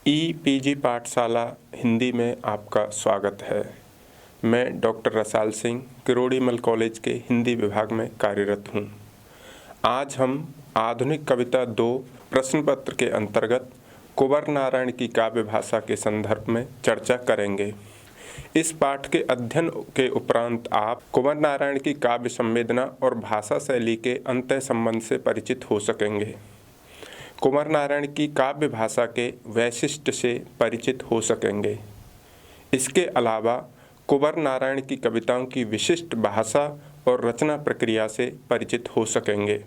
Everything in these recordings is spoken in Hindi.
ईपीजी पाठशाला हिंदी में आपका स्वागत है। मैं डॉक्टर रसाल सिंह किरोड़ीमल कॉलेज के हिंदी विभाग में कार्यरत हूँ। आज हम आधुनिक कविता 2 प्रश्न पत्र के अंतर्गत कुंवर नारायण की काव्य भाषा के संदर्भ में चर्चा करेंगे। इस पाठ के अध्ययन के उपरांत आप कुंवर नारायण की काव्य संवेदना और भाषा शैली के अंतः संबंध से परिचित हो सकेंगे। कुंवर नारायण की काव्य भाषा के वैशिष्ट्य से परिचित हो सकेंगे। इसके अलावा कुंवर नारायण की कविताओं की विशिष्ट भाषा और रचना प्रक्रिया से परिचित हो सकेंगे।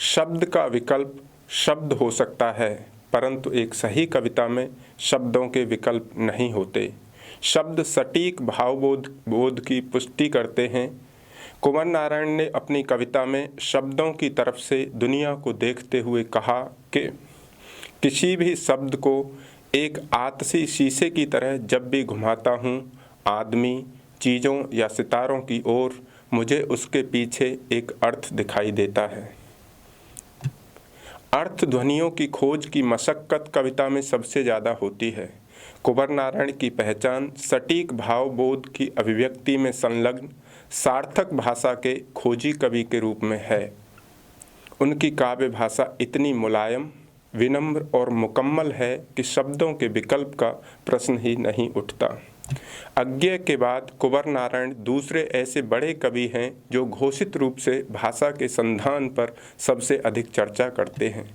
शब्द का विकल्प शब्द हो सकता है, परंतु एक सही कविता में शब्दों के विकल्प नहीं होते। शब्द सटीक भावबोध की पुष्टि करते हैं। कुंवर नारायण ने अपनी कविता में शब्दों की तरफ से दुनिया को देखते हुए कहा कि किसी भी शब्द को एक आतशी शीशे की तरह जब भी घुमाता हूँ आदमी, चीज़ों या सितारों की ओर, मुझे उसके पीछे एक अर्थ दिखाई देता है। अर्थ ध्वनियों की खोज की मशक्कत कविता में सबसे ज़्यादा होती है। कुंवर नारायण की पहचान सटीक भावबोध की अभिव्यक्ति में संलग्न सार्थक भाषा के खोजी कवि के रूप में है। उनकी काव्य भाषा इतनी मुलायम, विनम्र और मुकम्मल है कि शब्दों के विकल्प का प्रश्न ही नहीं उठता। अज्ञेय के बाद कुंवर नारायण दूसरे ऐसे बड़े कवि हैं जो घोषित रूप से भाषा के संधान पर सबसे अधिक चर्चा करते हैं।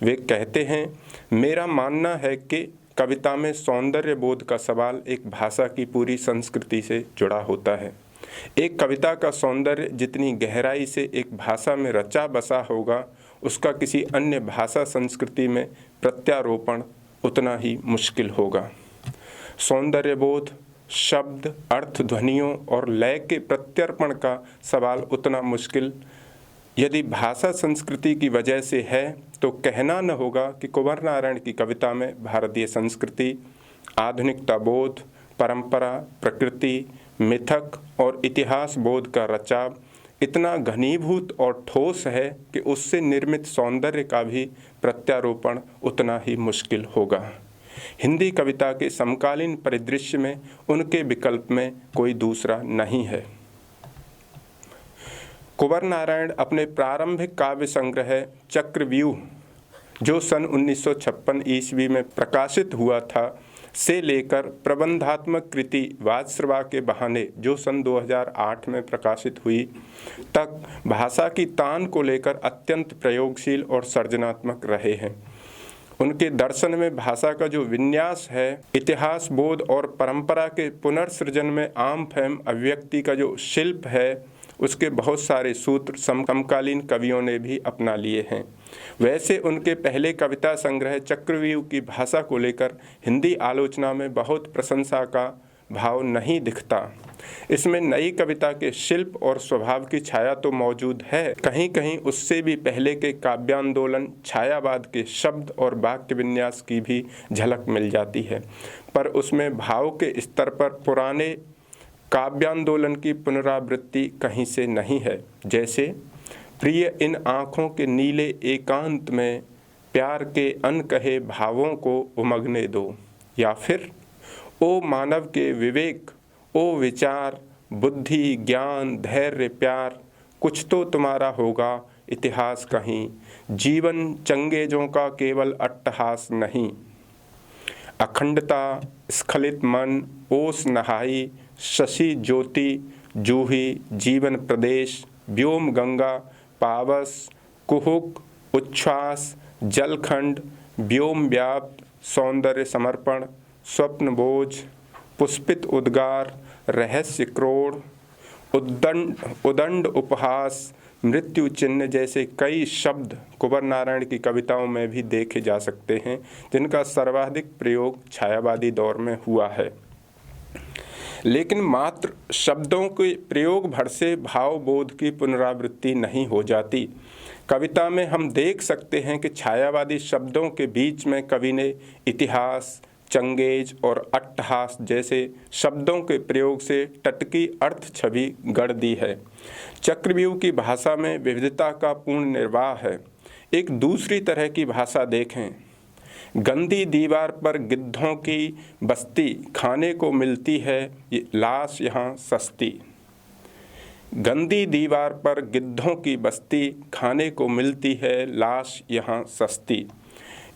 वे कहते हैं, मेरा मानना है कि कविता में सौंदर्य बोध का सवाल एक भाषा की पूरी संस्कृति से जुड़ा होता है। एक कविता का सौंदर्य जितनी गहराई से एक भाषा में रचा बसा होगा, उसका किसी अन्य भाषा संस्कृति में प्रत्यारोपण उतना ही मुश्किल होगा। सौंदर्य बोध, शब्द, अर्थ, ध्वनियों और लय के प्रत्यर्पण का सवाल उतना मुश्किल यदि भाषा संस्कृति की वजह से है तो कहना न होगा कि कुंवर नारायण की कविता में भारतीय संस्कृति, आधुनिकता बोध, परंपरा, प्रकृति, मिथक और इतिहास बोध का रचाव इतना घनीभूत और ठोस है कि उससे निर्मित सौंदर्य का भी प्रत्यारोपण उतना ही मुश्किल होगा। हिंदी कविता के समकालीन परिदृश्य में उनके विकल्प में कोई दूसरा नहीं है। कुंवर नारायण अपने प्रारंभिक काव्य संग्रह चक्रव्यूह, जो सन 1956 ईस्वी में प्रकाशित हुआ था, से लेकर प्रबंधात्मक कृति वाजश्रवा के बहाने, जो सन 2008 में प्रकाशित हुई, तक भाषा की तान को लेकर अत्यंत प्रयोगशील और सृजनात्मक रहे हैं। उनके दर्शन में भाषा का जो विन्यास है, इतिहास बोध और परंपरा के पुनर्सृजन में आम फहम अभिव्यक्ति का जो शिल्प है, उसके बहुत सारे सूत्र समकालीन कवियों ने भी अपना लिए हैं। वैसे उनके पहले कविता संग्रह चक्रव्यूह की भाषा को लेकर हिंदी आलोचना में बहुत प्रशंसा का भाव नहीं दिखता। इसमें नई कविता के शिल्प और स्वभाव की छाया तो मौजूद है, कहीं कहीं उससे भी पहले के काव्यांदोलन छायावाद के शब्द और वाक्य विन्यास की भी झलक मिल जाती है, पर उसमें भाव के स्तर पर पुराने काव्यांदोलन की पुनरावृत्ति कहीं से नहीं है। जैसे, प्रिय इन आँखों के नीले एकांत में प्यार के अनकहे भावों को उमगने दो, या फिर ओ मानव के विवेक, ओ विचार, बुद्धि, ज्ञान, धैर्य, प्यार, कुछ तो तुम्हारा होगा इतिहास कहीं, जीवन चंगेजों का केवल अट्टहास नहीं। अखंडता, स्खलित मन, ओस नहाई, शशि ज्योति, जूही, जीवन प्रदेश, व्योम गंगा, पावस, कुहुक, उच्छ्वास, जलखंड, व्योम व्याप्त, सौंदर्य समर्पण, स्वप्न बोझ, पुष्पित उद्गार, रहस्य क्रोड़, उदंड उपहास, मृत्यु चिन्ह जैसे कई शब्द कुंवर नारायण की कविताओं में भी देखे जा सकते हैं, जिनका सर्वाधिक प्रयोग छायावादी दौर में हुआ है। लेकिन मात्र शब्दों के प्रयोग भर से भावबोध की पुनरावृत्ति नहीं हो जाती। कविता में हम देख सकते हैं कि छायावादी शब्दों के बीच में कवि ने इतिहास, चंगेज और अट्टहास जैसे शब्दों के प्रयोग से टटकी अर्थ छवि गढ़ दी है। चक्रव्यूह की भाषा में विविधता का पूर्ण निर्वाह है। एक दूसरी तरह की भाषा देखें। गंदी दीवार पर गिद्धों की बस्ती, खाने को मिलती है ये लाश यहाँ सस्ती। गंदी दीवार पर गिद्धों की बस्ती, खाने को मिलती है लाश यहाँ सस्ती।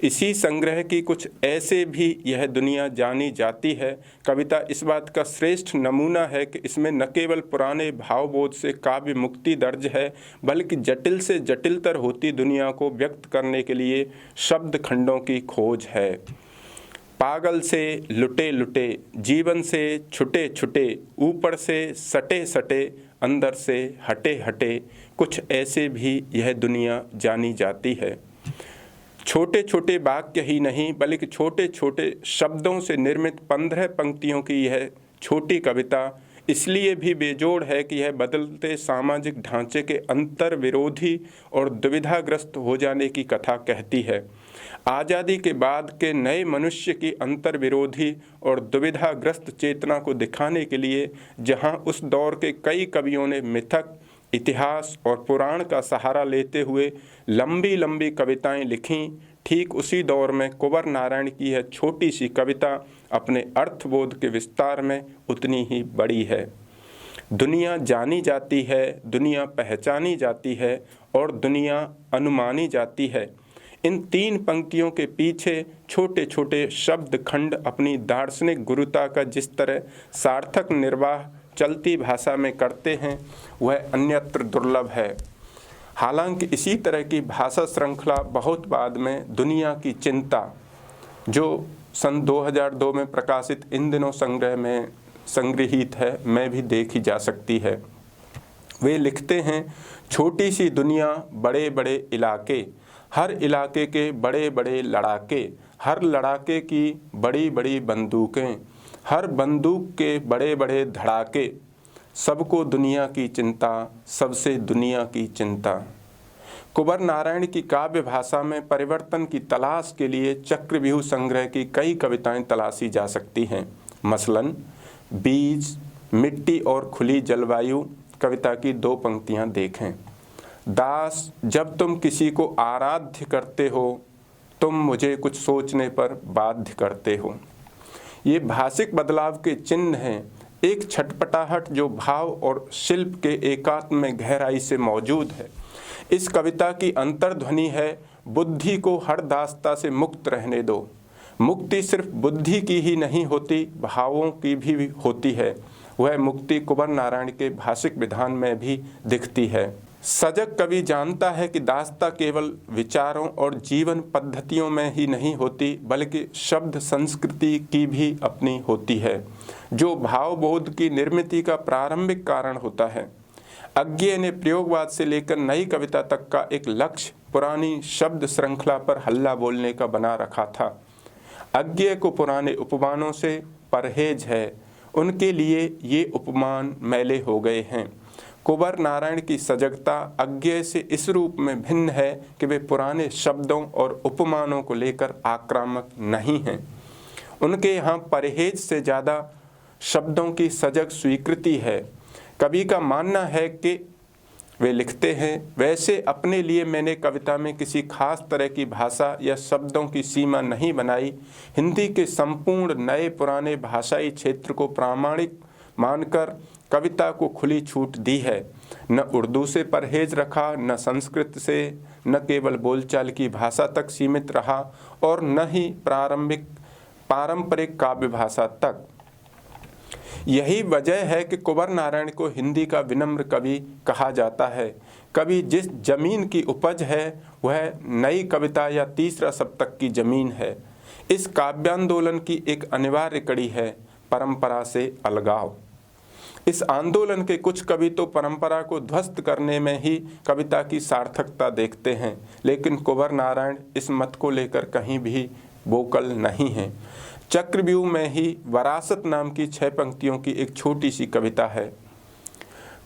इसी संग्रह की कुछ ऐसे भी यह दुनिया जानी जाती है कविता इस बात का श्रेष्ठ नमूना है कि इसमें न केवल पुराने भावबोध से काव्य मुक्ति दर्ज है, बल्कि जटिल से जटिलतर होती दुनिया को व्यक्त करने के लिए शब्द खंडों की खोज है। पागल से लुटे लुटे, जीवन से छुटे छुटे, ऊपर से सटे सटे, अंदर से हटे हटे, कुछ ऐसे भी यह दुनिया जानी जाती है। छोटे छोटे वाक्य ही नहीं बल्कि छोटे छोटे शब्दों से निर्मित 15 पंक्तियों की यह छोटी कविता इसलिए भी बेजोड़ है कि यह बदलते सामाजिक ढांचे के अंतर विरोधी और दुविधाग्रस्त हो जाने की कथा कहती है। आज़ादी के बाद के नए मनुष्य की अंतर विरोधी और दुविधाग्रस्त चेतना को दिखाने के लिए जहां उस दौर के कई कवियों ने मिथक, इतिहास और पुराण का सहारा लेते हुए लंबी लंबी कविताएं लिखीं, ठीक उसी दौर में कुंवर नारायण की यह छोटी सी कविता अपने अर्थबोध के विस्तार में उतनी ही बड़ी है। दुनिया जानी जाती है, दुनिया पहचानी जाती है और दुनिया अनुमानी जाती है। इन 3 पंक्तियों के पीछे छोटे छोटे शब्द खंड अपनी दार्शनिक गुरुता का जिस तरह सार्थक निर्वाह चलती भाषा में करते हैं वह अन्यत्र दुर्लभ है। हालांकि इसी तरह की भाषा श्रृंखला बहुत बाद में दुनिया की चिंता, जो सन 2002 में प्रकाशित इन दिनों संग्रह में संग्रहित है, में भी देखी जा सकती है। वे लिखते हैं, छोटी सी दुनिया, बड़े बड़े इलाके, हर इलाके के बड़े बड़े लड़ाके, हर लड़ाके की बड़ी बड़ी बंदूकें, हर बंदूक के बड़े बड़े धड़ाके, सबको दुनिया की चिंता, सबसे दुनिया की चिंता। कुंवर नारायण की काव्य भाषा में परिवर्तन की तलाश के लिए चक्रव्यूह संग्रह की कई कविताएं तलाशी जा सकती हैं। मसलन बीज, मिट्टी और खुली जलवायु कविता की 2 पंक्तियां देखें। दास, जब तुम किसी को आराध्य करते हो, तुम मुझे कुछ सोचने पर बाध्य करते हो। ये भाषिक बदलाव के चिन्ह हैं, एक छटपटाहट जो भाव और शिल्प के एकात्म में गहराई से मौजूद है। इस कविता की अंतर्ध्वनि है, बुद्धि को हर दास्ता से मुक्त रहने दो। मुक्ति सिर्फ बुद्धि की ही नहीं होती, भावों की भी होती है। वह मुक्ति कुंवर नारायण के भाषिक विधान में भी दिखती है। सजग कवि जानता है कि दास्ता केवल विचारों और जीवन पद्धतियों में ही नहीं होती, बल्कि शब्द संस्कृति की भी अपनी होती है, जो भावबोध की निर्मिति का प्रारंभिक कारण होता है। अज्ञेय ने प्रयोगवाद से लेकर नई कविता तक का एक लक्ष्य पुरानी शब्द श्रृंखला पर हल्ला बोलने का बना रखा था। अज्ञेय को पुराने उपमानों से परहेज है, उनके लिए ये उपमान मैले हो गए हैं। कुंवर नारायण की सजगता अज्ञेय से इस रूप में भिन्न है कि वे पुराने शब्दों और उपमानों को लेकर आक्रामक नहीं हैं। उनके यहाँ परहेज से ज़्यादा शब्दों की सजग स्वीकृति है। कवि का मानना है कि वे लिखते हैं, वैसे अपने लिए मैंने कविता में किसी खास तरह की भाषा या शब्दों की सीमा नहीं बनाई। हिंदी के संपूर्ण नए पुराने भाषाई क्षेत्र को प्रामाणिक मानकर कविता को खुली छूट दी है। न उर्दू से परहेज रखा, न संस्कृत से, न केवल बोलचाल की भाषा तक सीमित रहा और न ही पारंपरिक काव्य भाषा तक। यही वजह है कि कुंवर नारायण को हिंदी का विनम्र कवि कहा जाता है। कवि जिस जमीन की उपज है वह नई कविता या तीसरा सप्तक की जमीन है। इस काव्यांदोलन की एक अनिवार्य कड़ी है परंपरा से अलगाव। इस आंदोलन के कुछ कवि तो परंपरा को ध्वस्त करने में ही कविता की सार्थकता देखते हैं, लेकिन कुंवर नारायण इस मत को लेकर कहीं भी वोकल नहीं है। चक्रव्यूह में ही वरासत नाम की 6 पंक्तियों की एक छोटी सी कविता है।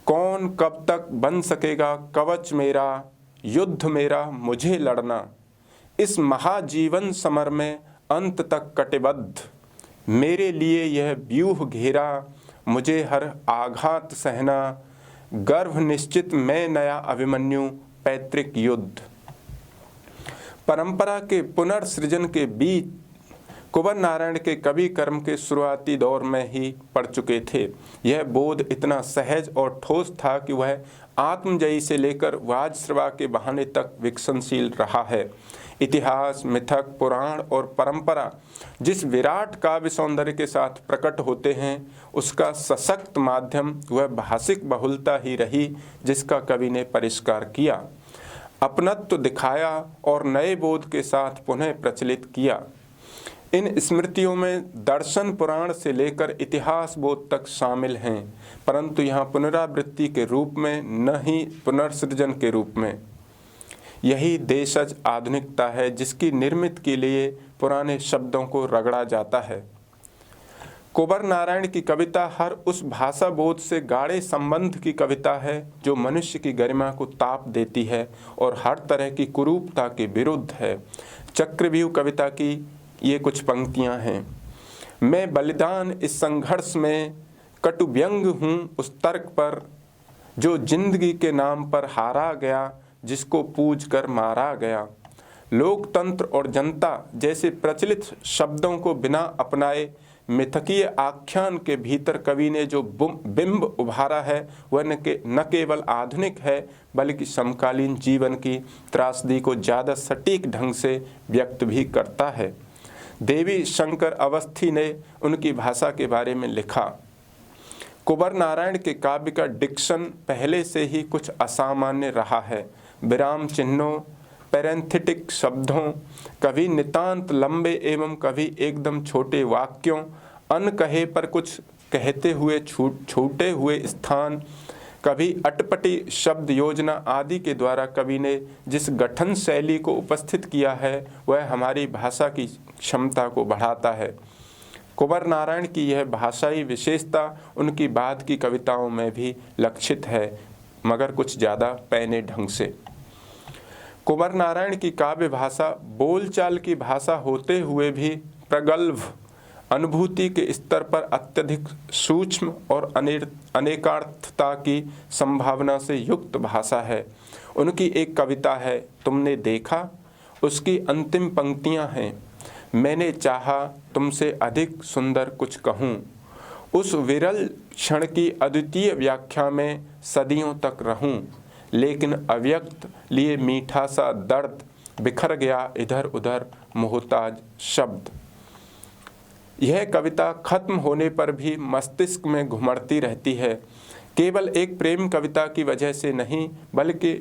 कौन कब तक बन सकेगा कवच मेरा, युद्ध मेरा मुझे लड़ना, इस महाजीवन समर में अंत तक कटिबद्ध, मेरे लिए यह व्यूह घेरा, मुझे हर आघात सहना, गर्भ निश्चित मैं नया अभिमन्यु, पैतृक युद्ध। परंपरा के पुनर्सृजन के बीच कुंवर नारायण के कवि कर्म के शुरुआती दौर में ही पड़ चुके थे। यह बोध इतना सहज और ठोस था कि वह आत्मजयी से लेकर वाजश्रवा के बहाने तक विकसनशील रहा है। इतिहास, मिथक, पुराण और परंपरा जिस विराट काव्य सौंदर्य के साथ प्रकट होते हैं, उसका सशक्त माध्यम वह भाषिक बहुलता ही रही जिसका कवि ने परिष्कार किया, अपनत्व दिखाया और नए बोध के साथ पुनः प्रचलित किया। इन स्मृतियों में दर्शन पुराण से लेकर इतिहास बोध तक शामिल हैं, परंतु यहाँ पुनरावृत्ति के रूप में, न ही पुनर्सृजन के रूप में। यही देशज आधुनिकता है जिसकी निर्मित के लिए पुराने शब्दों को रगड़ा जाता है। कुंवर नारायण की कविता हर उस भाषा बोध से गाढ़े संबंध की कविता है जो मनुष्य की गरिमा को ताप देती है और हर तरह की कुरूपता के विरुद्ध है। चक्रव्यूह कविता की ये कुछ पंक्तियां हैं। मैं बलिदान इस संघर्ष में कटु व्यंग हूँ उस तर्क पर, जो जिंदगी के नाम पर हारा गया, जिसको पूज कर मारा गया। लोकतंत्र और जनता जैसे प्रचलित शब्दों को बिना अपनाए मिथकीय आख्यान के भीतर कवि ने जो बिंब उभारा है वह न केवल आधुनिक है बल्कि समकालीन जीवन की त्रासदी को ज़्यादा सटीक ढंग से व्यक्त भी करता है। देवी शंकर अवस्थी ने उनकी भाषा के बारे में लिखा, कुंवर नारायण के काव्य का डिक्शन पहले से ही कुछ असामान्य रहा है। विराम चिन्हों, पैरेंथेटिक शब्दों, कभी नितांत लंबे एवं कभी एकदम छोटे वाक्यों, अनकहे पर कुछ कहते हुए छूटे हुए स्थान, कभी अटपटी शब्द योजना आदि के द्वारा कवि ने जिस गठन शैली को उपस्थित किया है वह हमारी भाषा की क्षमता को बढ़ाता है। कुंवर नारायण की यह भाषाई विशेषता उनकी बाद की कविताओं में भी लक्षित है, मगर कुछ ज़्यादा पैने ढंग से। कुंवर नारायण की काव्य भाषा बोलचाल की भाषा होते हुए भी प्रगल्भ अनुभूति के स्तर पर अत्यधिक सूक्ष्म और अनेकार्थता की संभावना से युक्त भाषा है। उनकी एक कविता है तुमने देखा, उसकी अंतिम पंक्तियां हैं, मैंने चाहा तुमसे अधिक सुंदर कुछ कहूँ, उस विरल क्षण की अद्वितीय व्याख्या में सदियों तक रहूँ, लेकिन अव्यक्त लिए मीठा सा दर्द बिखर गया इधर उधर मोहताज शब्द। यह कविता खत्म होने पर भी मस्तिष्क में घुमड़ती रहती है, केवल एक प्रेम कविता की वजह से नहीं बल्कि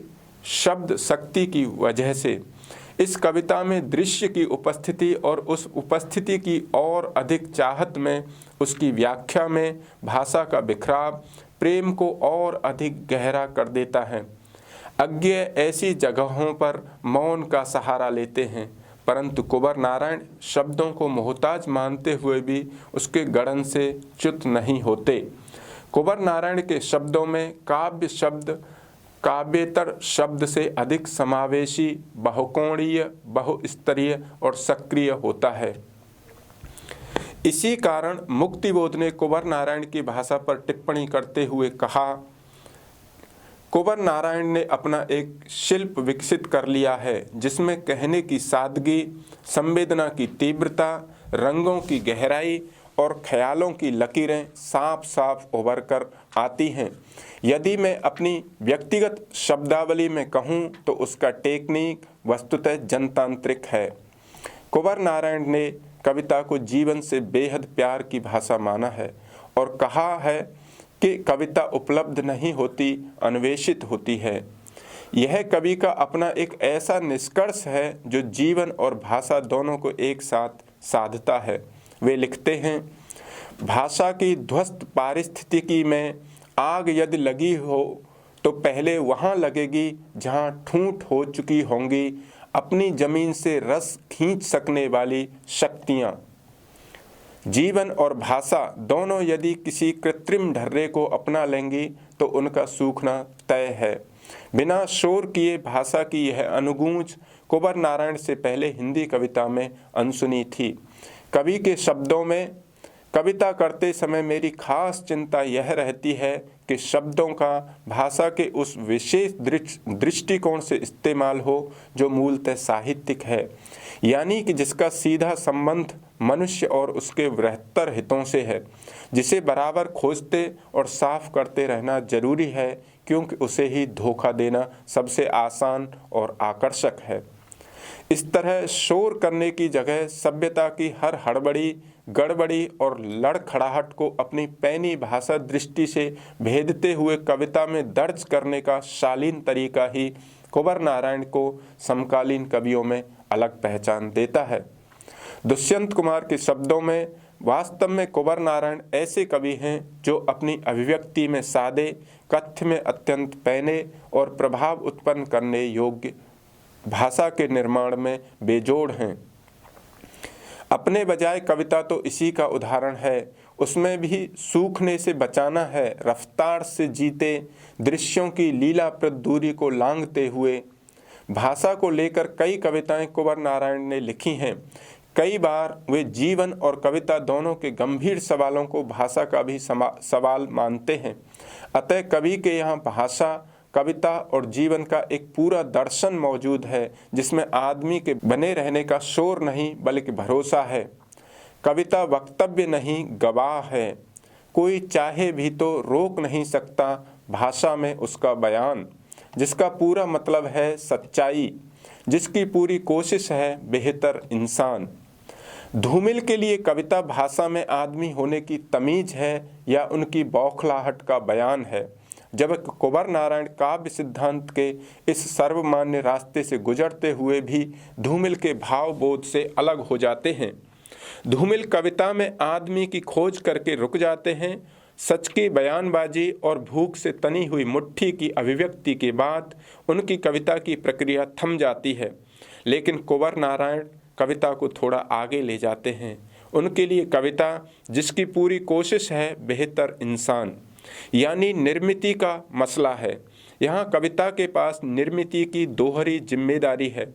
शब्द शक्ति की वजह से। इस कविता में दृश्य की उपस्थिति और उस उपस्थिति की और अधिक चाहत में, उसकी व्याख्या में भाषा का बिखराव प्रेम को और अधिक गहरा कर देता है। अज्ञ ऐसी जगहों पर मौन का सहारा लेते हैं, परंतु कुंवर नारायण शब्दों को मोहताज मानते हुए भी उसके गढ़न से च्युत नहीं होते। कुंवर नारायण के शब्दों में काव्य शब्द काव्येतर शब्द से अधिक समावेशी, बहुकोणीय, बहुस्तरीय और सक्रिय होता है। इसी कारण मुक्तिबोध ने कुंवर नारायण की भाषा पर टिप्पणी करते हुए कहा, कुंवर नारायण ने अपना एक शिल्प विकसित कर लिया है जिसमें कहने की सादगी, संवेदना की तीव्रता, रंगों की गहराई और ख्यालों की लकीरें साफ साफ उभर कर आती हैं। यदि मैं अपनी व्यक्तिगत शब्दावली में कहूँ तो उसका टेक्निक वस्तुतः जनतांत्रिक है। कुंवर नारायण ने कविता को जीवन से बेहद प्यार की भाषा माना है और कहा है कि कविता उपलब्ध नहीं होती, अन्वेषित होती है। यह कवि का अपना एक ऐसा निष्कर्ष है जो जीवन और भाषा दोनों को एक साथ साधता है। वे लिखते हैं, भाषा की ध्वस्त पारिस्थितिकी में आग यदि लगी हो तो पहले वहाँ लगेगी जहाँ ठूंठ हो चुकी होंगी अपनी जमीन से रस खींच सकने वाली शक्तियाँ। जीवन और भाषा दोनों यदि किसी कृत्रिम ढर्रे को अपना लेंगी तो उनका सूखना तय है। बिना शोर किए भाषा की यह अनुगूंज कुंवर नारायण से पहले हिंदी कविता में अनसुनी थी। कवि के शब्दों में कविता करते समय मेरी खास चिंता यह रहती है कि शब्दों का भाषा के उस विशेष दृष्टिकोण से इस्तेमाल हो जो मूलतः साहित्यिक है, यानी कि जिसका सीधा संबंध मनुष्य और उसके बृहत्तर हितों से है, जिसे बराबर खोजते और साफ करते रहना जरूरी है, क्योंकि उसे ही धोखा देना सबसे आसान और आकर्षक है। इस तरह शोर करने की जगह सभ्यता की हर हड़बड़ी, गड़बड़ी और लड़खड़ाहट को अपनी पैनी भाषा दृष्टि से भेदते हुए कविता में दर्ज करने का शालीन तरीका ही कुंवर नारायण को समकालीन कवियों में अलग पहचान देता है। दुष्यंत कुमार के शब्दों में वास्तव में कुंवर नारायण ऐसे कवि हैं जो अपनी अभिव्यक्ति में सादे, कथ्य में अत्यंत पैने और प्रभाव उत्पन्न करने योग्य भाषा के निर्माण में बेजोड़ हैं। अपने बजाय कविता तो इसी का उदाहरण है। उसमें भी सूखने से बचाना है, रफ्तार से जीते दृश्यों की लीलाप्रद दूरी को लांघते हुए। भाषा को लेकर कई कविताएं कुंवर नारायण ने लिखी हैं। कई बार वे जीवन और कविता दोनों के गंभीर सवालों को भाषा का भी सवाल मानते हैं। अतः कवि के यहाँ भाषा, कविता और जीवन का एक पूरा दर्शन मौजूद है, जिसमें आदमी के बने रहने का शोर नहीं बल्कि भरोसा है। कविता वक्तव्य नहीं, गवाह है। कोई चाहे भी तो रोक नहीं सकता भाषा में उसका बयान, जिसका पूरा मतलब है सच्चाई, जिसकी पूरी कोशिश है बेहतर इंसान। धूमिल के लिए कविता भाषा में आदमी होने की तमीज है या उनकी बौखलाहट का बयान है, जबकि कुंवर नारायण काव्य सिद्धांत के इस सर्वमान्य रास्ते से गुजरते हुए भी धूमिल के भाव बोध से अलग हो जाते हैं। धूमिल कविता में आदमी की खोज करके रुक जाते हैं। सच की बयानबाजी और भूख से तनी हुई मुट्ठी की अभिव्यक्ति के बाद उनकी कविता की प्रक्रिया थम जाती है। लेकिन कुंवर नारायण कविता को थोड़ा आगे ले जाते हैं। उनके लिए कविता, जिसकी पूरी कोशिश है बेहतर इंसान, यानी निर्मिति का मसला है। यहाँ कविता के पास निर्मिति की दोहरी जिम्मेदारी है,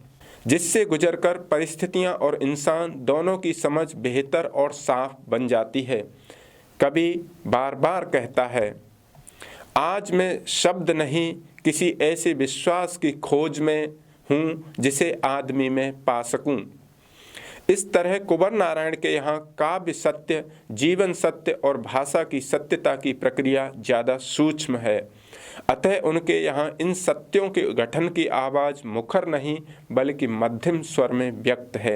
जिससे गुजरकर परिस्थितियाँ और इंसान दोनों की समझ बेहतर और साफ बन जाती है। कवि बार बार कहता है, आज मैं शब्द नहीं किसी ऐसे विश्वास की खोज में हूँ जिसे आदमी में पा सकूँ। इस तरह कुंवर नारायण के यहाँ काव्य सत्य, जीवन सत्य और भाषा की सत्यता की प्रक्रिया ज़्यादा सूक्ष्म है। अतः उनके यहाँ इन सत्यों के गठन की आवाज़ मुखर नहीं बल्कि मध्यम स्वर में व्यक्त है।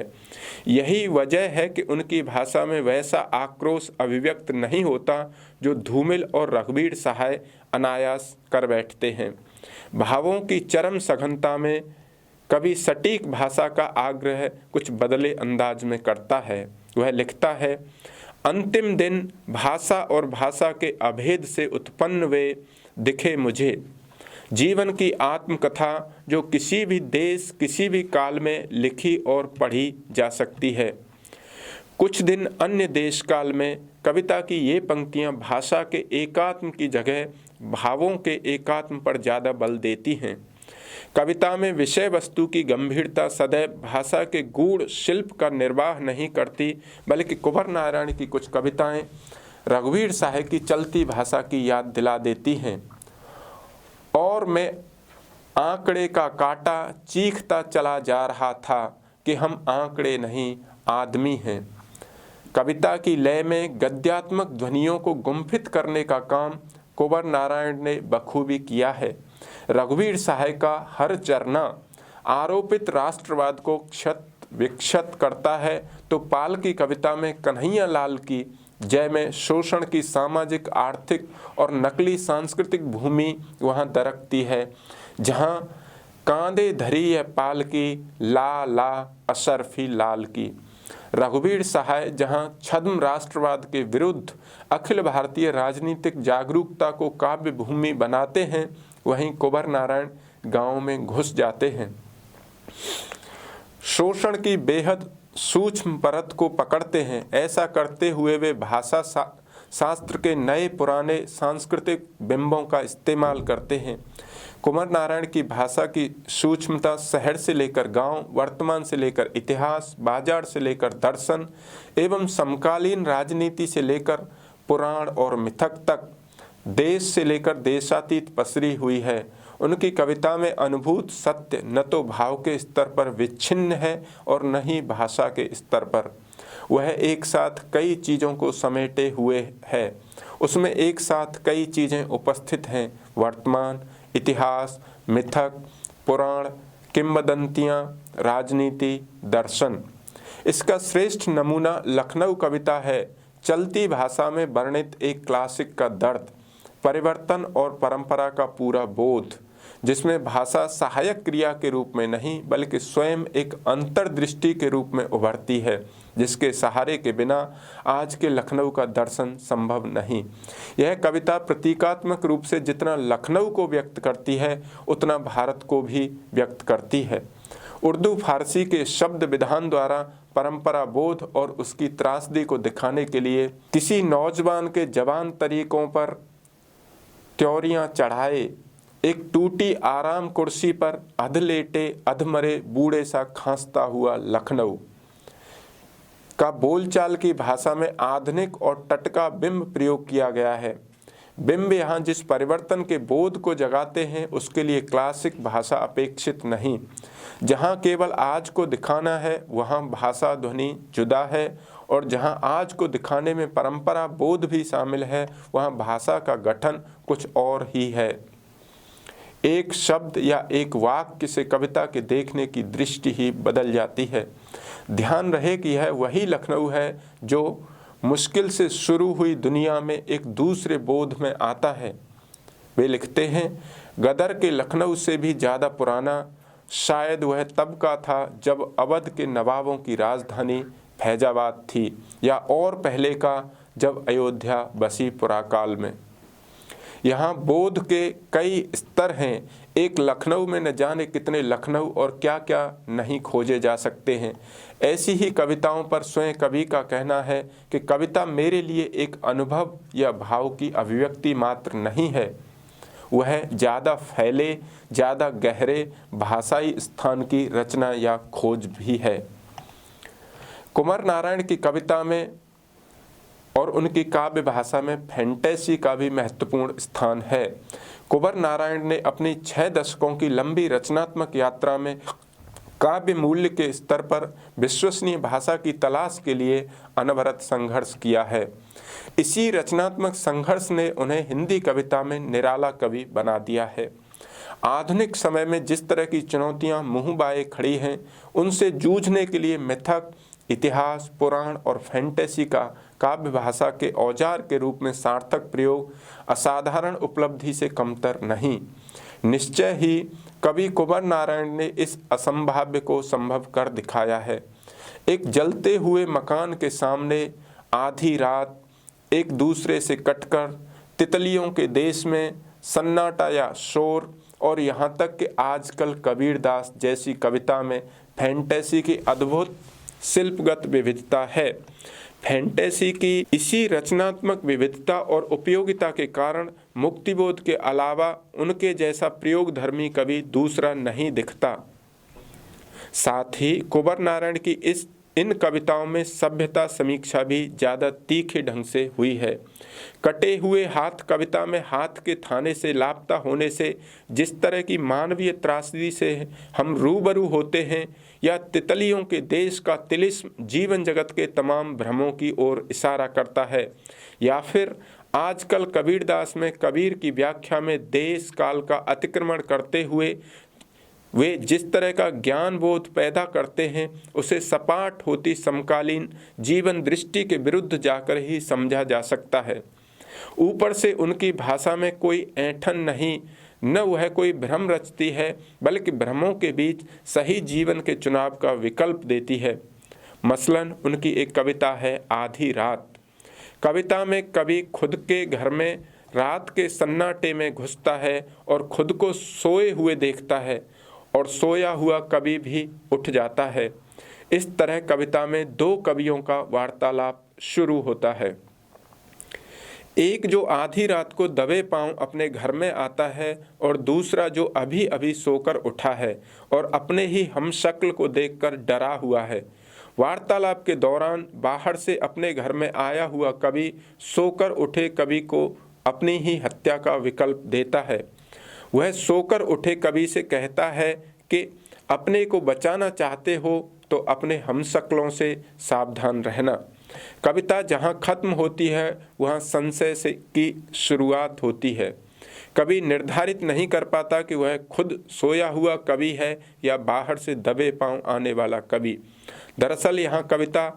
यही वजह है कि उनकी भाषा में वैसा आक्रोश अभिव्यक्त नहीं होता जो धूमिल और रघुवीर सहाय अनायास कर बैठते हैं। भावों की चरम सघनता में कवि सटीक भाषा का आग्रह कुछ बदले अंदाज में करता है। वह लिखता है, अंतिम दिन भाषा और भाषा के अभेद से उत्पन्न वे दिखे मुझे, जीवन की आत्मकथा जो किसी भी देश किसी भी काल में लिखी और पढ़ी जा सकती है। कुछ दिन अन्य देश काल में कविता की ये पंक्तियाँ भाषा के एकात्म की जगह भावों के एकात्म पर ज़्यादा बल देती हैं। कविता में विषय वस्तु की गंभीरता सदैव भाषा के गूढ़ शिल्प का निर्वाह नहीं करती, बल्कि कुंवर नारायण की कुछ कविताएं रघुवीर सहाय की चलती भाषा की याद दिला देती हैं। और मैं आंकड़े का कांटा चीखता चला जा रहा था कि हम आंकड़े नहीं आदमी हैं। कविता की लय में गद्यात्मक ध्वनियों को गुम्फित करने का काम कुंवर नारायण ने बखूबी किया है। रघुवीर सहाय का हर चरना आरोपित राष्ट्रवाद को क्षत विक्षत करता है, तो पाल की कविता में कन्हैया लाल की जय में शोषण की सामाजिक, आर्थिक और नकली सांस्कृतिक भूमि वहाँ दरकती है, जहाँ कांधे धरी है पाल की ला ला अशरफी लाल की। रघुवीर सहाय जहाँ छद्म राष्ट्रवाद के विरुद्ध अखिल भारतीय राजनीतिक जागरूकता को काव्य भूमि बनाते हैं, वहीं कुंवर नारायण गांव में घुस जाते हैं। शोषण की बेहद सूक्ष्म परत को पकड़ते हैं। ऐसा करते हुए वे भाषा शास्त्र के नए पुराने सांस्कृतिक बिंबों का इस्तेमाल करते हैं। कुंवर नारायण की भाषा की सूक्ष्मता शहर से लेकर गांव, वर्तमान से लेकर इतिहास, बाजार से लेकर दर्शन एवं समकालीन राजनीति से लेकर पुराण और मिथक तक, देश से लेकर देशातीत पसरी हुई है। उनकी कविता में अनुभूत सत्य न तो भाव के स्तर पर विच्छिन्न है और न ही भाषा के स्तर पर। वह एक साथ कई चीज़ों को समेटे हुए है। उसमें एक साथ कई चीज़ें उपस्थित हैं: वर्तमान, इतिहास, मिथक, पुराण, किंवदंतियाँ, राजनीति, दर्शन। इसका श्रेष्ठ नमूना लखनऊ कविता है। चलती भाषा में वर्णित एक क्लासिक का दर्द, परिवर्तन और परंपरा का पूरा बोध, जिसमें भाषा सहायक क्रिया के रूप में नहीं बल्कि स्वयं एक अंतर्दृष्टि के रूप में उभरती है, जिसके सहारे के बिना आज के लखनऊ का दर्शन संभव नहीं। यह कविता प्रतीकात्मक रूप से जितना लखनऊ को व्यक्त करती है उतना भारत को भी व्यक्त करती है। उर्दू फारसी के शब्द विधान द्वारा परंपरा बोध और उसकी त्रासदी को दिखाने के लिए किसी नौजवान के जवान तरीकों पर त्योरियां चढ़ाए एक टूटी आराम कुर्सी पर अध लेटे अधमरे बूढ़े सा खांसता हुआ लखनऊ का बोलचाल की भाषा में आधुनिक और टटका बिंब प्रयोग किया गया है। बिंब यहाँ जिस परिवर्तन के बोध को जगाते हैं उसके लिए क्लासिक भाषा अपेक्षित नहीं। जहाँ केवल आज को दिखाना है वहाँ भाषा ध्वनि जुदा है, और जहाँ आज को दिखाने में परंपरा बोध भी शामिल है वहाँ भाषा का गठन कुछ और ही है। एक शब्द या एक वाक्य से कविता के देखने की दृष्टि ही बदल जाती है। ध्यान रहे कि यह वही लखनऊ है जो मुश्किल से शुरू हुई दुनिया में एक दूसरे बोध में आता है। वे लिखते हैं, गदर के लखनऊ से भी ज़्यादा पुराना शायद वह तब का था जब अवध के नवाबों की राजधानी फैजाबाद थी, या और पहले का जब अयोध्या बसी पुराकाल में। यहाँ बोध के कई स्तर हैं। एक लखनऊ में न जाने कितने लखनऊ और क्या क्या नहीं खोजे जा सकते हैं। ऐसी ही कविताओं पर स्वयं कवि का कहना है कि कविता मेरे लिए एक अनुभव या भाव की अभिव्यक्ति मात्र नहीं है, वह ज़्यादा फैले, ज़्यादा गहरे भाषाई स्थान की रचना या खोज भी है। कुंवर नारायण की कविता में और उनकी काव्य भाषा में फैंटेसी का भी महत्वपूर्ण स्थान है। कुंवर नारायण ने अपनी 6 दशकों की लंबी रचनात्मक यात्रा में काव्य मूल्य के स्तर पर विश्वसनीय भाषा की तलाश के लिए अनवरत संघर्ष किया है। इसी रचनात्मक संघर्ष ने उन्हें हिंदी कविता में निराला कवि बना दिया है। आधुनिक समय में जिस तरह की चुनौतियां मुँह बाए खड़ी हैं, उनसे जूझने के लिए मिथक, इतिहास, पुराण और फैंटेसी का काव्य भाषा के औजार के रूप में सार्थक प्रयोग असाधारण उपलब्धि से कमतर नहीं। निश्चय ही कवि कुंवर नारायण ने इस असंभाव्य को संभव कर दिखाया है। एक जलते हुए मकान के सामने आधी रात, एक दूसरे से कटकर, तितलियों के देश में सन्नाटा या शोर, और यहाँ तक कि आजकल कबीरदास जैसी कविता में फैंटेसी की अद्भुत शिल्पगत विविधता है। फैंटेसी की इसी रचनात्मक विविधता और उपयोगिता के कारण मुक्तिबोध के अलावा उनके जैसा प्रयोगधर्मी कवि दूसरा नहीं दिखता। साथ ही कुंवर नारायण की इन कविताओं में सभ्यता समीक्षा भी ज़्यादा तीखे ढंग से हुई है। कटे हुए हाथ कविता में हाथ के थाने से लापता होने से जिस तरह की मानवीय त्रासदी से हम रूबरू होते हैं, या तितलियों के देश का तिलिस्म जीवन जगत के तमाम भ्रमों की ओर इशारा करता है, या फिर आजकल कबीरदास में कबीर की व्याख्या में देश काल का अतिक्रमण करते हुए वे जिस तरह का ज्ञान बोध पैदा करते हैं उसे सपाट होती समकालीन जीवन दृष्टि के विरुद्ध जाकर ही समझा जा सकता है। ऊपर से उनकी भाषा में कोई ऐंठन नहीं, न वह कोई भ्रम रचती है, बल्कि भ्रमों के बीच सही जीवन के चुनाव का विकल्प देती है। मसलन उनकी एक कविता है आधी रात। कविता में कवि खुद के घर में रात के सन्नाटे में घुसता है और खुद को सोए हुए देखता है, और सोया हुआ कवि भी उठ जाता है। इस तरह कविता में 2 कवियों का वार्तालाप शुरू होता है। एक जो आधी रात को दबे पांव अपने घर में आता है और दूसरा जो अभी अभी सोकर उठा है और अपने ही हमशक्ल को देखकर डरा हुआ है। वार्तालाप के दौरान बाहर से अपने घर में आया हुआ कवि सोकर उठे कवि को अपनी ही हत्या का विकल्प देता है। वह सोकर उठे कवि से कहता है कि अपने को बचाना चाहते हो तो अपने हमशक्लों से सावधान रहना। कविता जहाँ खत्म होती है वहाँ संशय से की शुरुआत होती है। कवि निर्धारित नहीं कर पाता कि वह खुद सोया हुआ कवि है या बाहर से दबे पांव आने वाला कवि। दरअसल यहाँ कविता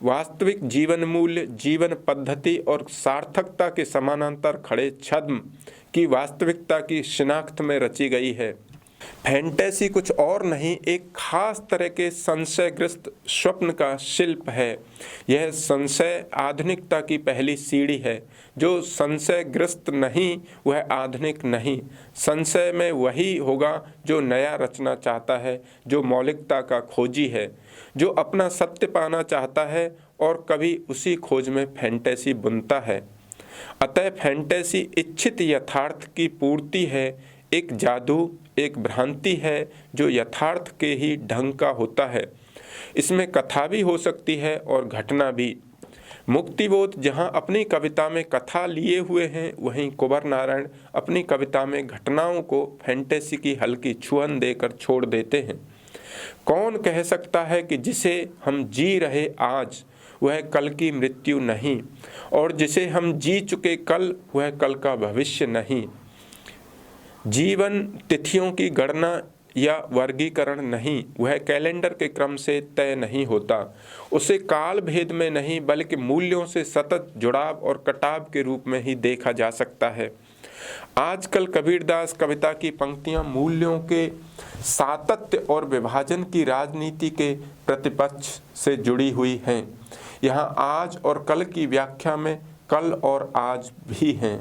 वास्तविक जीवन मूल्य, जीवन पद्धति और सार्थकता के समानांतर खड़े छद्म की वास्तविकता की शिनाख्त में रची गई है। फैंटेसी कुछ और नहीं, एक खास तरह के संशयग्रस्त स्वप्न का शिल्प है। यह संशय आधुनिकता की पहली सीढ़ी है। जो संशयग्रस्त नहीं वह आधुनिक नहीं। संशय में वही होगा जो नया रचना चाहता है, जो मौलिकता का खोजी है, जो अपना सत्य पाना चाहता है और कभी उसी खोज में फैंटेसी बुनता है। अतः फैंटेसी इच्छित यथार्थ की पूर्ति है, एक जादू, एक भ्रांति है जो यथार्थ के ही ढंग का होता है। इसमें कथा भी हो सकती है और घटना भी। मुक्तिबोध जहाँ अपनी कविता में कथा लिए हुए हैं, वहीं कुंवर नारायण अपनी कविता में घटनाओं को फैंटेसी की हल्की छुअन देकर छोड़ देते हैं। कौन कह सकता है कि जिसे हम जी रहे आज वह कल की मृत्यु नहीं, और जिसे हम जी चुके कल वह कल का भविष्य नहीं। जीवन तिथियों की गणना या वर्गीकरण नहीं, वह कैलेंडर के क्रम से तय नहीं होता। उसे काल भेद में नहीं बल्कि मूल्यों से सतत जुड़ाव और कटाव के रूप में ही देखा जा सकता है। आजकल कबीरदास कविता की पंक्तियां मूल्यों के सातत्य और विभाजन की राजनीति के प्रतिपक्ष से जुड़ी हुई हैं। यहाँ आज और कल की व्याख्या में कल और आज भी हैं।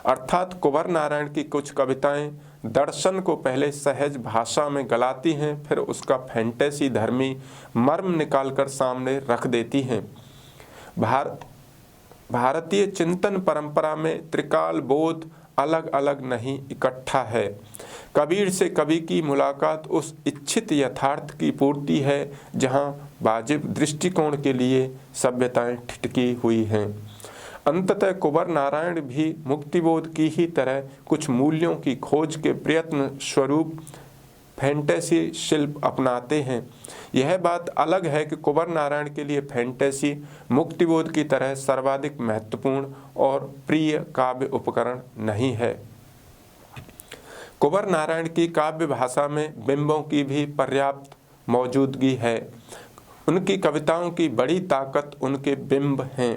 अर्थात कुंवर नारायण की कुछ कविताएं दर्शन को पहले सहज भाषा में गलाती हैं, फिर उसका फैंटेसी धर्मी मर्म निकालकर सामने रख देती हैं। भारतीय चिंतन परंपरा में त्रिकाल बोध अलग अलग नहीं, इकट्ठा है। कबीर से कवि की मुलाकात उस इच्छित यथार्थ की पूर्ति है जहाँ वाजिब दृष्टिकोण के लिए सभ्यताएं ठिठकी हुई हैं। अंततः कुंवर नारायण भी मुक्तिबोध की ही तरह कुछ मूल्यों की खोज के प्रयत्न स्वरूप फैंटेसी शिल्प अपनाते हैं। यह बात अलग है कि कुंवर नारायण के लिए फैंटेसी मुक्तिबोध की तरह सर्वाधिक महत्वपूर्ण और प्रिय काव्य उपकरण नहीं है। कुंवर नारायण की काव्य भाषा में बिंबों की भी पर्याप्त मौजूदगी है। उनकी कविताओं की बड़ी ताकत उनके बिंब हैं।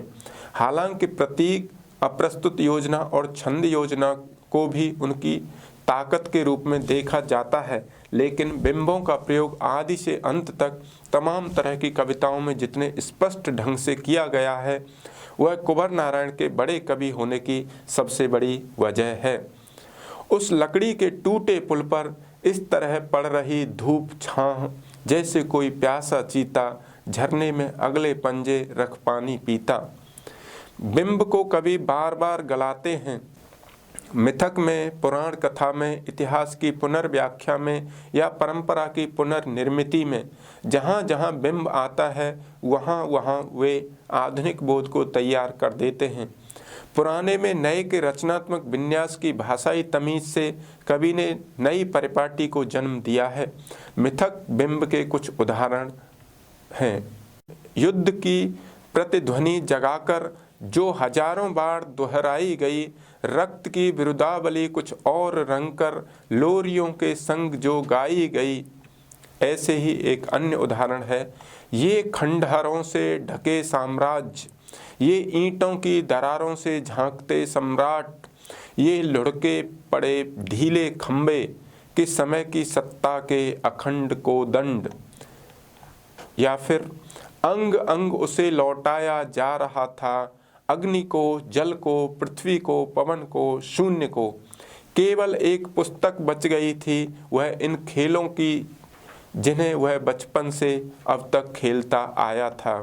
हालांकि प्रतीक, अप्रस्तुत योजना और छंद योजना को भी उनकी ताकत के रूप में देखा जाता है, लेकिन बिंबों का प्रयोग आदि से अंत तक तमाम तरह की कविताओं में जितने स्पष्ट ढंग से किया गया है, वह कुंवर नारायण के बड़े कवि होने की सबसे बड़ी वजह है। उस लकड़ी के टूटे पुल पर इस तरह पड़ रही धूप छाह, जैसे कोई प्यासा चीता झरने में अगले पंजे रख पानी पीता। बिंब को कवि बार बार गलाते हैं। मिथक में, पुराण कथा में, इतिहास की पुनर्व्याख्या में या परंपरा की पुनर्निर्मिति में जहाँ जहाँ बिंब आता है वहाँ वहाँ वे आधुनिक बोध को तैयार कर देते हैं। पुराने में नए के रचनात्मक विन्यास की भाषाई तमीज से कवि ने नई परिपाटी को जन्म दिया है। मिथक बिंब के कुछ उदाहरण हैं। युद्ध की प्रतिध्वनि जगाकर जो हजारों बार दोहराई गई, रक्त की विरुदावली कुछ और रंग कर लोरियों के संग जो गाई गई। ऐसे ही एक अन्य उदाहरण है, ये खंडहरों से ढके साम्राज्य, ये ईंटों की दरारों से झांकते सम्राट, ये लुढ़के पड़े ढीले खंबे, कि समय की सत्ता के अखंड को दंड। या फिर अंग अंग उसे लौटाया जा रहा था, अग्नि को, जल को, पृथ्वी को, पवन को, शून्य को। केवल एक पुस्तक बच गई थी, वह इन खेलों की जिन्हें वह बचपन से अब तक खेलता आया था।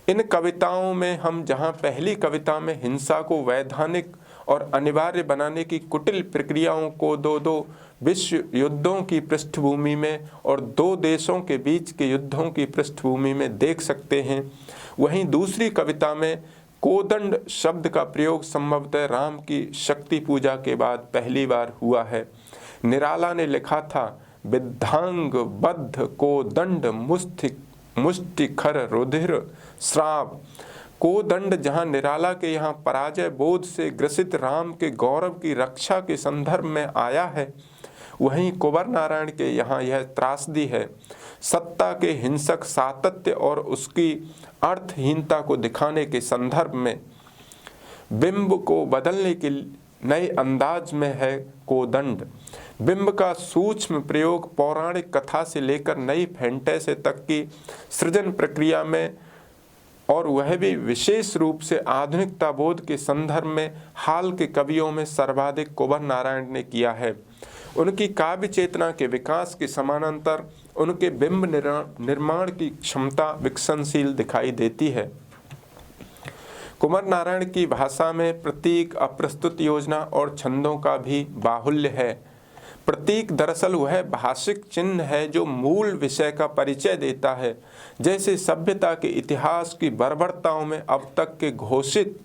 इन कविताओं में हम जहाँ पहली कविता में हिंसा को वैधानिक और अनिवार्य बनाने की कुटिल प्रक्रियाओं को दो विश्व युद्धों की पृष्ठभूमि में और दो देशों के बीच के युद्धों की पृष्ठभूमि में देख सकते हैं, वहीं दूसरी कविता में कोदंड शब्द का प्रयोग संभवतः राम की शक्ति पूजा के बाद पहली बार हुआ है। निराला ने लिखा था, विद्धांग बद्ध कोदंड मुष्टिखर रुधिर श्राव। कोदंड जहाँ निराला के यहाँ पराजय बोध से ग्रसित राम के गौरव की रक्षा के संदर्भ में आया है, वहीं कुंवर नारायण के यहाँ यह त्रासदी है। सत्ता के हिंसक सातत्य और उसकी अर्थहीनता को दिखाने के संदर्भ में बिंब को बदलने के नए अंदाज में है कोदंड। बिंब का सूक्ष्म प्रयोग पौराणिक कथा से लेकर नई फैंटेसी तक की सृजन प्रक्रिया में, और वह भी विशेष रूप से आधुनिकता बोध के संदर्भ में हाल के कवियों में सर्वाधिक कुंवर नारायण ने किया है। उनकी काव्य चेतना के विकास के समानांतर उनके बिंब निर्माण की क्षमता विकसनशील दिखाई देती है। कुंवर नारायण की भाषा में प्रतीक, अप्रस्तुत योजना और छंदों का भी बाहुल्य है। प्रतीक दरअसल वह भाषिक चिन्ह है जो मूल विषय का परिचय देता है, जैसे सभ्यता के इतिहास की बर्बरताओं में अब तक के घोषित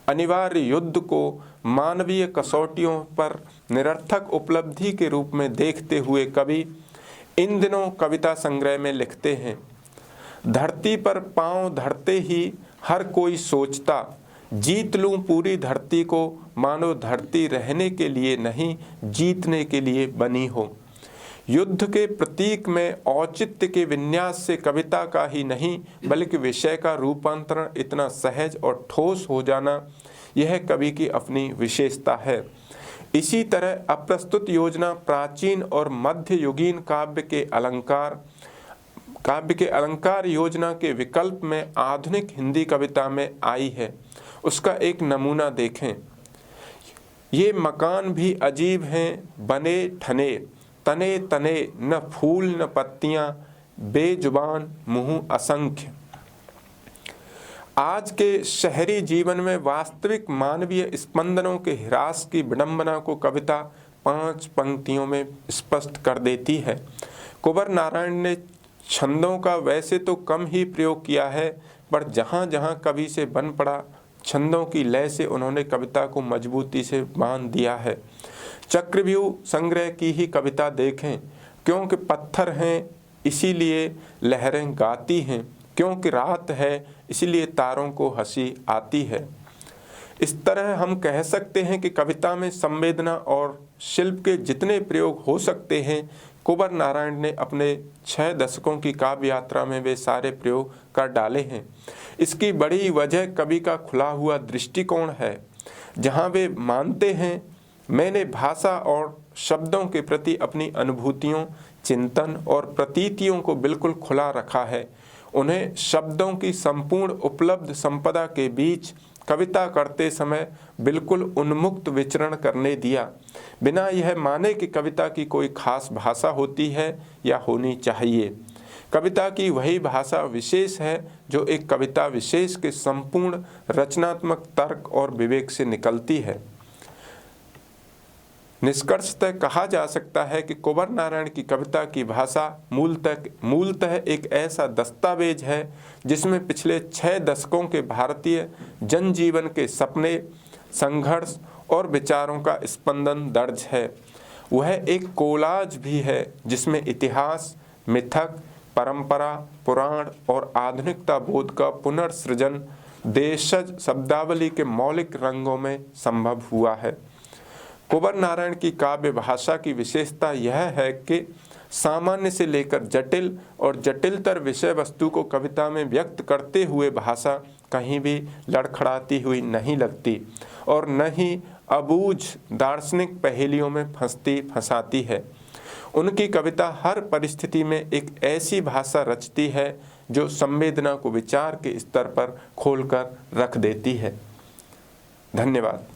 अनिवार्य युद्ध को मानवीय कसौटियों पर निरर्थक उपलब्धि के रूप में देखते हुए कवि इन दिनों कविता संग्रह में लिखते हैं, धरती पर पांव धरते ही हर कोई सोचता, जीत लूं पूरी धरती को, मानो धरती रहने के लिए नहीं जीतने के लिए बनी हो। युद्ध के प्रतीक में औचित्य के विन्यास से कविता का ही नहीं बल्कि विषय का रूपांतरण इतना सहज और ठोस हो जाना, यह कवि की अपनी विशेषता है। इसी तरह अप्रस्तुत योजना प्राचीन और मध्ययुगीन काव्य के अलंकार योजना के विकल्प में आधुनिक हिंदी कविता में आई है। उसका एक नमूना देखें। ये मकान भी अजीब हैं बने ठने, तने तने न फूल न पत्तियां, बेजुबान मुंह असंख्य। आज के शहरी जीवन में वास्तविक मानवीय स्पंदनों के ह्रास की विडंबना को कविता 5 पंक्तियों में स्पष्ट कर देती है। कुंवर नारायण ने छंदों का वैसे तो कम ही प्रयोग किया है, पर जहाँ जहाँ कवि से बन पड़ा छंदों की लय से उन्होंने कविता को मजबूती से बांध दिया है। चक्रव्यूह संग्रह की ही कविता देखें, क्योंकि पत्थर हैं इसीलिए लहरें गाती हैं, क्योंकि रात है इसीलिए तारों को हंसी आती है। इस तरह हम कह सकते हैं कि कविता में संवेदना और शिल्प के जितने प्रयोग हो सकते हैं, कुंवर नारायण ने अपने 6 दशकों की काव्य यात्रा में वे सारे प्रयोग कर डाले हैं। इसकी बड़ी वजह कवि का खुला हुआ दृष्टिकोण है, जहाँ वे मानते हैं मैंने भाषा और शब्दों के प्रति अपनी अनुभूतियों, चिंतन और प्रतीतियों को बिल्कुल खुला रखा है। उन्हें शब्दों की संपूर्ण उपलब्ध संपदा के बीच कविता करते समय बिल्कुल उन्मुक्त विचरण करने दिया, बिना यह माने कि कविता की कोई खास भाषा होती है या होनी चाहिए। कविता की वही भाषा विशेष है जो एक कविता विशेष के संपूर्ण रचनात्मक तर्क और विवेक से निकलती है। निष्कर्षतः कहा जा सकता है कि कुंवर नारायण की कविता की भाषा मूलतः एक ऐसा दस्तावेज है जिसमें पिछले 6 दशकों के भारतीय जनजीवन के सपने, संघर्ष और विचारों का स्पंदन दर्ज है। वह एक कोलाज भी है जिसमें इतिहास, मिथक, परंपरा, पुराण और आधुनिकता बोध का पुनर्सृजन देशज शब्दावली के मौलिक रंगों में संभव हुआ है। कुंवर नारायण की काव्य भाषा की विशेषता यह है कि सामान्य से लेकर जटिल और जटिलतर विषय वस्तु को कविता में व्यक्त करते हुए भाषा कहीं भी लड़खड़ाती हुई नहीं लगती और न ही अबूझ दार्शनिक पहेलियों में फंसाती है। उनकी कविता हर परिस्थिति में एक ऐसी भाषा रचती है जो संवेदना को विचार के स्तर पर खोलकर रख देती है। धन्यवाद।